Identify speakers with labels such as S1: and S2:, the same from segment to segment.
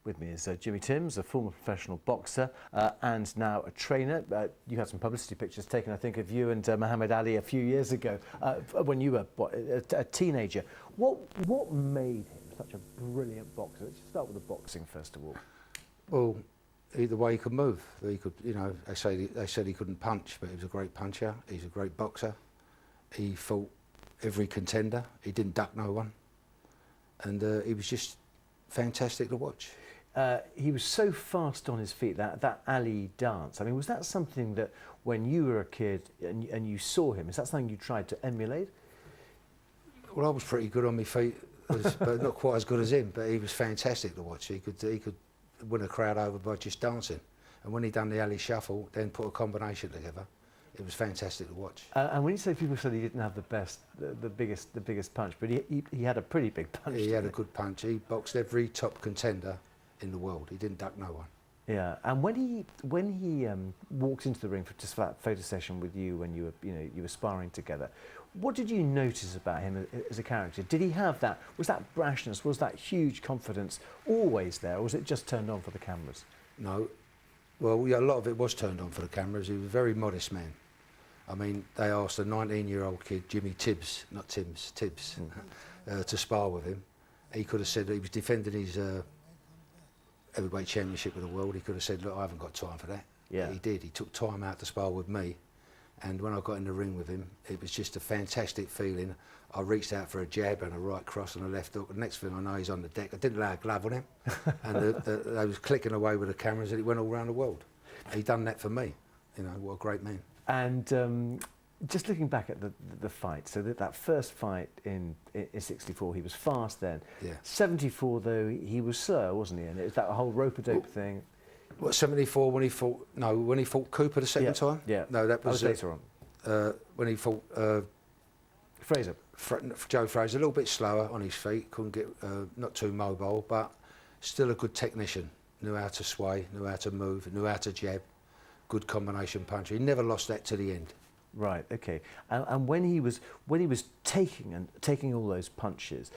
S1: With me is Jimmy Tibbs, a former professional boxer and now a trainer. You had some publicity pictures taken, I think, of you and Muhammad Ali a few years ago when you were a teenager. What made him such a brilliant boxer? Let's start with the boxing first of all.
S2: Well, the way he could move. He could, you know, they said he couldn't punch, but he was a great puncher. He's a great boxer. He fought every contender. He didn't duck no one, and he was just fantastic to watch.
S1: He was so fast on his feet, that Ali dance. I mean, was that something that when you were a kid and you saw him, is that something you tried to emulate?
S2: Well, I was pretty good on my feet, but not quite as good as him, but he was fantastic to watch. He could win a crowd over by just dancing. And when he done the Ali shuffle, then put a combination together, it was fantastic to watch.
S1: And when you say people said he didn't have the biggest punch, but he had a pretty big punch.
S2: He had a good punch. He boxed every top contender in the world. He didn't duck no one.
S1: Yeah, and when he walked into the ring for just that photo session with you when you were sparring together, what did you notice about him as a character? Did he have that? Was that brashness? Was that huge confidence always there, or was it just turned on for the cameras?
S2: No, well, yeah, a lot of it was turned on for the cameras. He was a very modest man. I mean, they asked a 19-year-old kid, Jimmy Tibbs, not Tibbs, Tibbs, to spar with him. He could have said he was defending his heavyweight championship of the world. He could have said, look, I haven't got time for that.
S1: Yeah.
S2: But he did. He took time out to spar with me. And when I got in the ring with him, it was just a fantastic feeling. I reached out for a jab and a right cross and a left hook. The next thing I know, he's on the deck. I didn't lay a glove on him. And they was clicking away with the cameras and it went all around the world. He done that for me. You know, what a great man.
S1: And just looking back at the fight, so that first fight in '64, he was fast then.
S2: Yeah.
S1: '74 though, he was slow, wasn't he? And it was that whole rope-a-dope thing.
S2: What, '74 when he fought? No, when he fought Cooper the second time.
S1: Yeah.
S2: No, that was
S1: later on.
S2: When he fought
S1: Fraser.
S2: Joe Fraser, a little bit slower on his feet, couldn't get not too mobile, but still a good technician. Knew how to sway, knew how to move, knew how to jab. Good combination puncher. He never lost that to the end.
S1: Right. Okay. And when he was taking all those punches,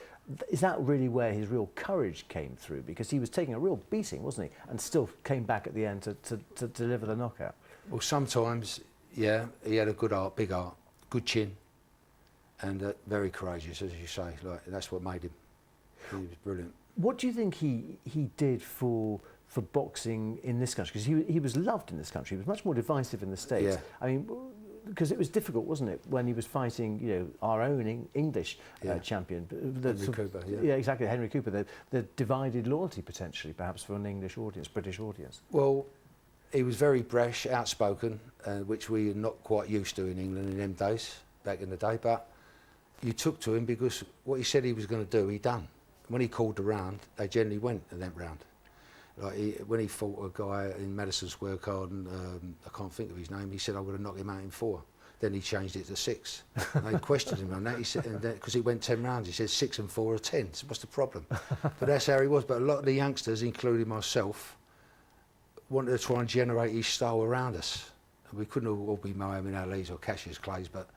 S1: is that really where his real courage came through? Because he was taking a real beating, wasn't he? And still came back at the end to deliver the knockout.
S2: Well, sometimes, yeah, he had a good art, big art, good chin, and very courageous, as you say. Like that's what made him. He was brilliant. What
S1: do you think he did for boxing in this country? Because he was loved in this country. He was much more divisive in the States.
S2: Yeah.
S1: I mean, because it was difficult, wasn't it, when he was fighting, you know, our own English champion.
S2: Henry Cooper, yeah.
S1: Yeah, exactly, Henry Cooper. The divided loyalty, potentially, perhaps, for an English audience, British audience.
S2: Well, he was very brash, outspoken, which we are not quite used to in England in them days, back in the day. But you took to him because what he said he was going to do, he done. When he called the round, they generally went in that round. Like when he fought a guy in Madison Square Garden, I can't think of his name, he said, I'm going to knock him out in 4. Then he changed it to 6. And they questioned him on that. He said, because he went 10 rounds, he said 6 and 4 are 10. So what's the problem? But that's how he was. But a lot of the youngsters, including myself, wanted to try and generate his style around us. We couldn't all be Muhammad Ali's or Cassius Clay's, but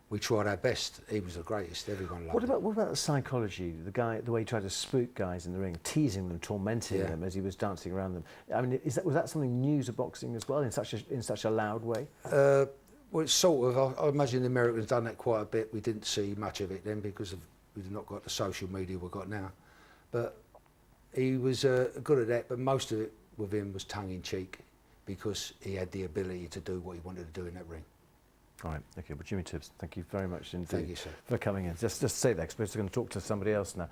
S2: we tried our best. He was the greatest. Everyone loved him.
S1: What about the psychology? The way he tried to spook guys in the ring, teasing them, tormenting them as he was dancing around them. I mean, was that something new to boxing as well, in such a loud way?
S2: Well, it's sort of. I imagine the Americans done that quite a bit. We didn't see much of it then because we've not got the social media we've got now. But he was good at that. But most of it with him was tongue in cheek because he had the ability to do what he wanted to do in that ring.
S1: All right, okay, well, Jimmy Tibbs, thank you very much indeed.
S2: Thank you, sir.
S1: For coming in. Just say that, because we're going to talk to somebody else now.